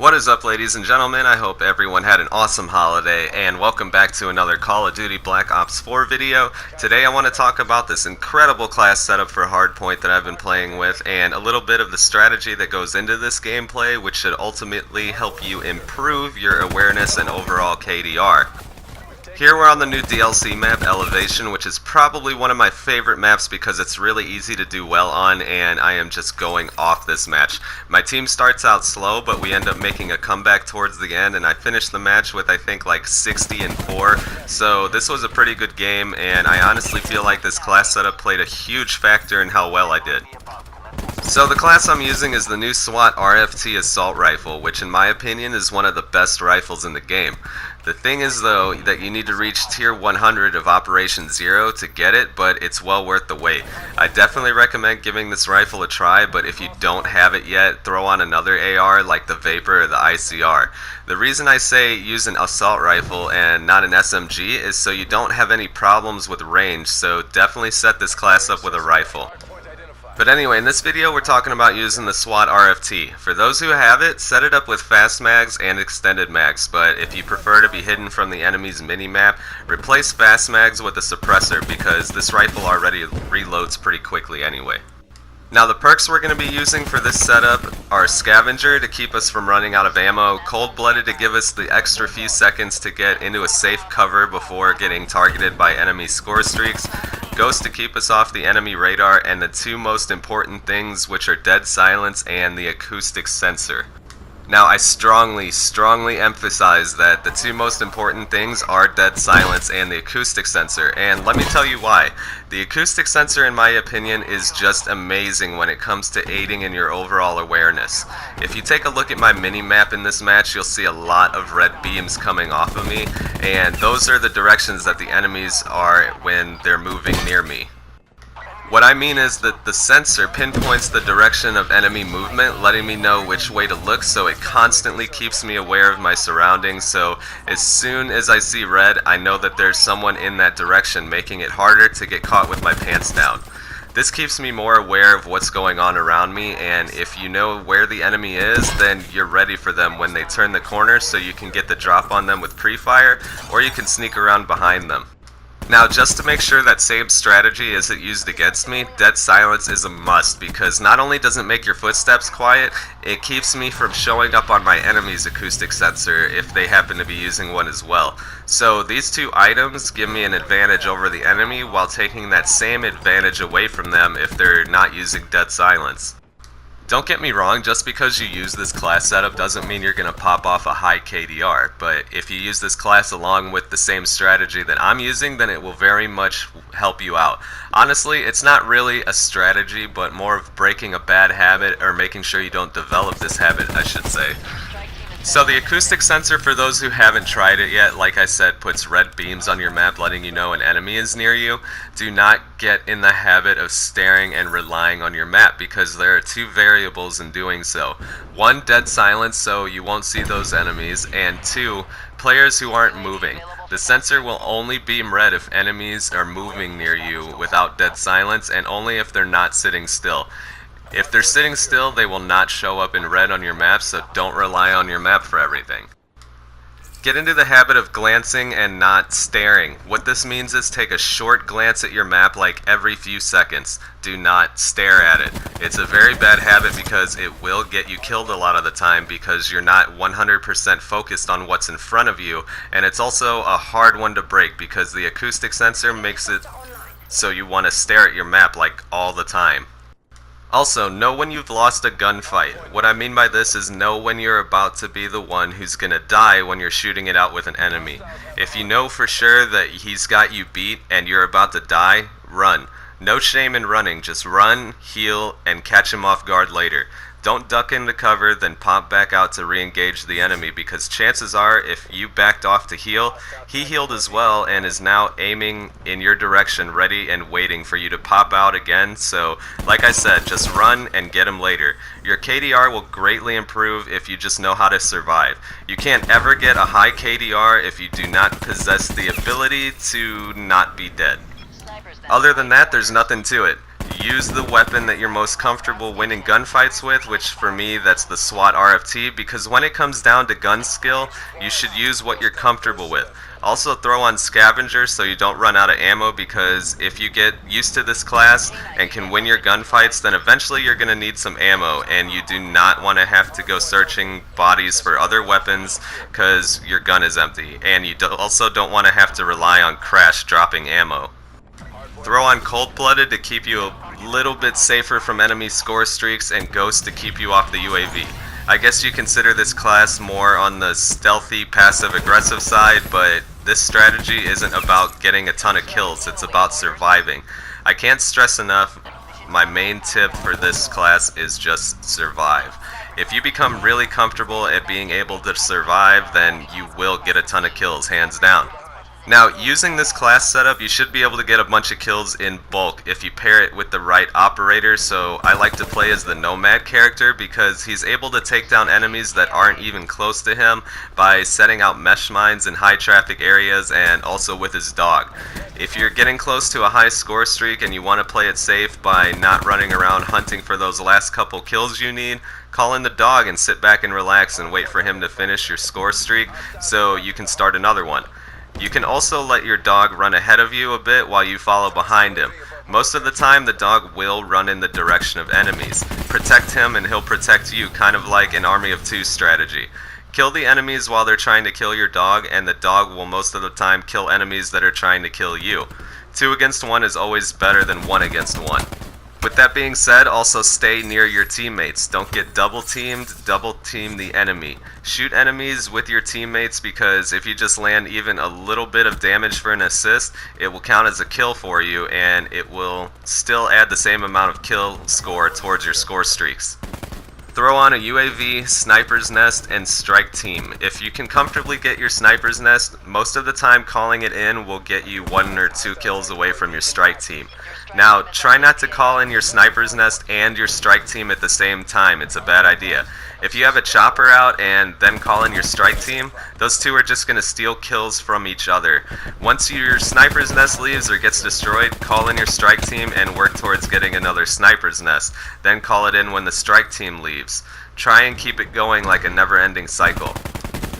What is up, ladies and gentlemen? I hope everyone had an awesome holiday, and welcome back to another Call of Duty Black Ops 4 video. Today I want to talk about this incredible class setup for Hardpoint that I've been playing with, and a little bit of the strategy that goes into this gameplay, which should ultimately help you improve your awareness and overall KDR. Here we're on the new DLC map, Elevation, which is probably one of my favorite maps because it's really easy to do well on, and I am just going off this match. My team starts out slow, but we end up making a comeback towards the end, and I finished the match with I think like 60-4, so this was a pretty good game, and I honestly feel like this class setup played a huge factor in how well I did. So the class I'm using is the new Swat RFT assault rifle, which in my opinion is one of the best rifles in the game. The thing is though that you need to reach tier 100 of Operation Zero to get it, but it's well worth the wait. I definitely recommend giving this rifle a try, but if you don't have it yet, throw on another AR like the Vapor or the ICR. The reason I say use an assault rifle and not an SMG is so you don't have any problems with range, so definitely set this class up with a rifle. But anyway, in this video we're talking about using the SWAT RFT. For those who have it, set it up with fast mags and extended mags, but if you prefer to be hidden from the enemy's mini-map, replace fast mags with a suppressor because this rifle already reloads pretty quickly anyway. Now the perks we're going to be using for this setup are Scavenger to keep us from running out of ammo, Cold-Blooded to give us the extra few seconds to get into a safe cover before getting targeted by enemy score streaks, Ghost to keep us off the enemy radar, and the two most important things, which are Dead Silence and the acoustic sensor. Now I strongly emphasize that the two most important things are Dead Silence and the acoustic sensor, and let me tell you why. The acoustic sensor, in my opinion, is just amazing when it comes to aiding in your overall awareness. If you take a look at my mini-map in this match, you'll see a lot of red beams coming off of me, and those are the directions that the enemies are when they're moving near me. What I mean is that the sensor pinpoints the direction of enemy movement, letting me know which way to look, so it constantly keeps me aware of my surroundings, so as soon as I see red, I know that there's someone in that direction, making it harder to get caught with my pants down. This keeps me more aware of what's going on around me, and if you know where the enemy is, then you're ready for them when they turn the corner, so you can get the drop on them with pre-fire, or you can sneak around behind them. Now, just to make sure that same strategy isn't used against me, Dead Silence is a must, because not only does it make your footsteps quiet, it keeps me from showing up on my enemy's acoustic sensor if they happen to be using one as well. So these two items give me an advantage over the enemy while taking that same advantage away from them if they're not using Dead Silence. Don't get me wrong, just because you use this class setup doesn't mean you're going to pop off a high KDR, but if you use this class along with the same strategy that I'm using, then it will very much help you out. Honestly, it's not really a strategy, but more of breaking a bad habit, or making sure you don't develop this habit, I should say. So the acoustic sensor, for those who haven't tried it yet, like I said, puts red beams on your map letting you know an enemy is near you. Do not get in the habit of staring and relying on your map, because there are two variables in doing so. One, Dead Silence, so you won't see those enemies, and two, players who aren't moving. The sensor will only beam red if enemies are moving near you without Dead Silence, and only if they're not sitting still. If they're sitting still, they will not show up in red on your map, so don't rely on your map for everything. Get into the habit of glancing and not staring. What this means is take a short glance at your map like every few seconds. Do not stare at it. It's a very bad habit because it will get you killed a lot of the time because you're not 100% focused on what's in front of you, and it's also a hard one to break because the acoustic sensor makes it so you want to stare at your map like all the time. Also, know when you've lost a gunfight. What I mean by this is know when you're about to be the one who's gonna die when you're shooting it out with an enemy. If you know for sure that he's got you beat and you're about to die, run. No shame in running, just run, heal, and catch him off guard later. Don't duck into cover, then pop back out to re-engage the enemy, because chances are, if you backed off to heal, he healed as well and is now aiming in your direction, ready and waiting for you to pop out again. So, like I said, just run and get him later. Your KDR will greatly improve if you just know how to survive. You can't ever get a high KDR if you do not possess the ability to not be dead. Other than that, there's nothing to it. use the weapon that you're most comfortable winning gunfights with, which for me that's the Swat RFT, because when it comes down to gun skill, you should use what you're comfortable with. Also throw on Scavenger so you don't run out of ammo, because if you get used to this class and can win your gunfights, then eventually you're going to need some ammo, and you do not want to have to go searching bodies for other weapons because your gun is empty, and you also don't want to have to rely on Crash dropping ammo. Throw on Cold-Blooded to keep you a little bit safer from enemy score streaks, and Ghost to keep you off the UAV. I guess you consider this class more on the stealthy, passive-aggressive side, but this strategy isn't about getting a ton of kills, it's about surviving. I can't stress enough, my main tip for this class is just survive. If you become really comfortable at being able to survive, then you will get a ton of kills, hands down. Now, using this class setup, you should be able to get a bunch of kills in bulk if you pair it with the right operator, so I like to play as the Nomad character because he's able to take down enemies that aren't even close to him by setting out mesh mines in high traffic areas, and also with his dog. If you're getting close to a high score streak and you want to play it safe by not running around hunting for those last couple kills you need, call in the dog and sit back and relax and wait for him to finish your score streak so you can start another one. You can also let your dog run ahead of you a bit while you follow behind him. Most of the time the dog will run in the direction of enemies. Protect him and he'll protect you, kind of like an army of two strategy. Kill the enemies while they're trying to kill your dog, and the dog will most of the time kill enemies that are trying to kill you. 2 against 1 is always better than 1 against 1. With that being said, also stay near your teammates. Don't get double team the enemy. Shoot enemies with your teammates, because if you just land even a little bit of damage for an assist, it will count as a kill for you, and it will still add the same amount of kill score towards your score streaks. Throw on a UAV, Sniper's Nest, and Strike Team. If you can comfortably get your Sniper's Nest, most of the time calling it in will get you 1 or 2 kills away from your Strike Team. Now, try not to call in your Sniper's Nest and your Strike Team at the same time. It's a bad idea. If you have a chopper out and then call in your Strike Team, those two are just going to steal kills from each other. Once your Sniper's Nest leaves or gets destroyed, call in your Strike Team and work towards getting another Sniper's Nest. Then call it in when the Strike Team leaves. Try and keep it going like a never-ending cycle.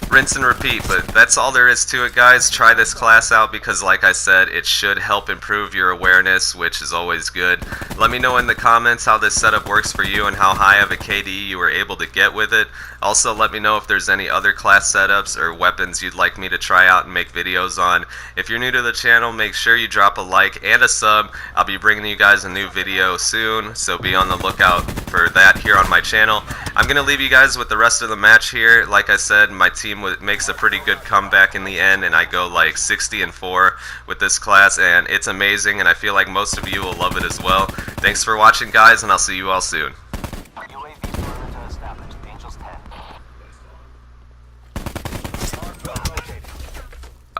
Rinse and repeat, but that's all there is to it, guys. Try this class out because, like I said, it should help improve your awareness, which is always good. Let me know in the comments how this setup works for you and how high of a KD you were able to get with it. Also, let me know if there's any other class setups or weapons you'd like me to try out and make videos on. If you're new to the channel, make sure you drop a like and a sub. I'll be bringing you guys a new video soon, so be on the lookout for that here on my channel. I'm going to leave you guys with the rest of the match here. Like I said, my team makes a pretty good comeback in the end, and I go like 60-4 with this class, and it's amazing, and I feel like most of you will love it as well. Thanks for watching, guys, and I'll see you all soon.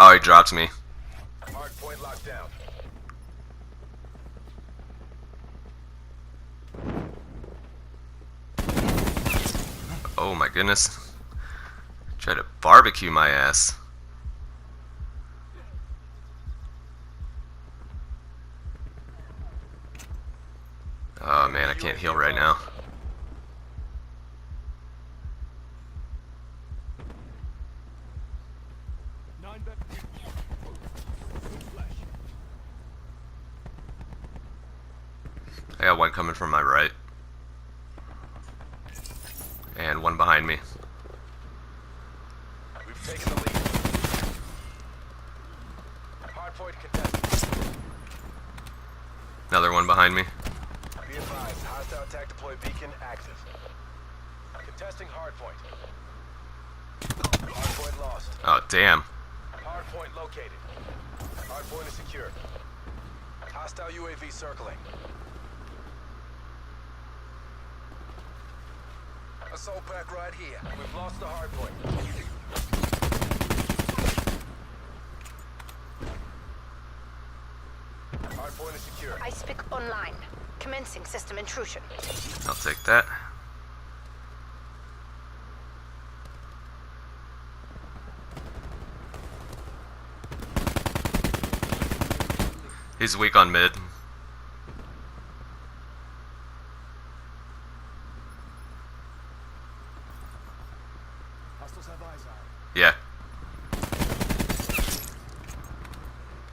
Oh, he dropped me. Oh my goodness. Try to barbecue my ass. Oh man, I can't heal right now. I got one coming from my right. And one behind me. We've taken the lead. Hardpoint contested. Another one behind me. Be advised, hostile attack deploy beacon active. Contesting hardpoint. Hardpoint lost. Oh damn. Hardpoint located. Hardpoint is secure. Hostile UAV circling. Assault pack right here. We've lost the hardpoint. Hardpoint is secure. I speak online. Commencing system intrusion. I'll take that. He's weak on mid.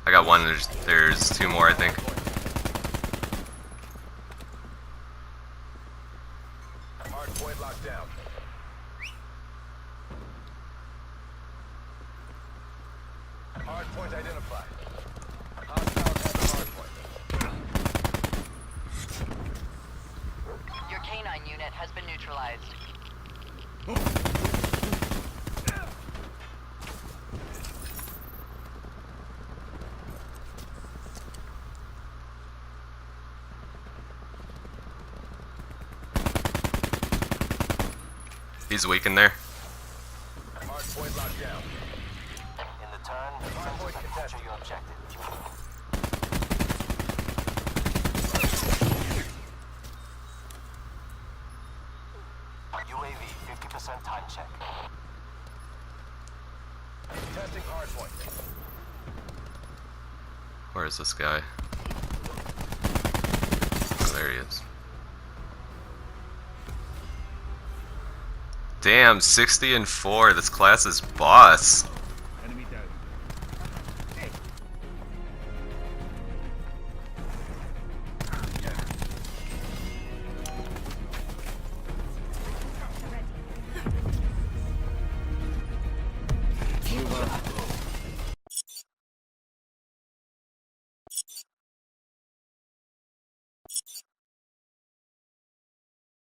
I got one. There's two more, I think. Hard point locked down. Hard point identified. Hostiles have the hard point. Your canine unit has been neutralized. He's weak in there. Hard point locked down. In the turn, Hard point capture contested. your objective. UAV 50% time check. Testing hard point. Where is this guy? Oh, there he is. Damn, 60 and 4. This class is boss.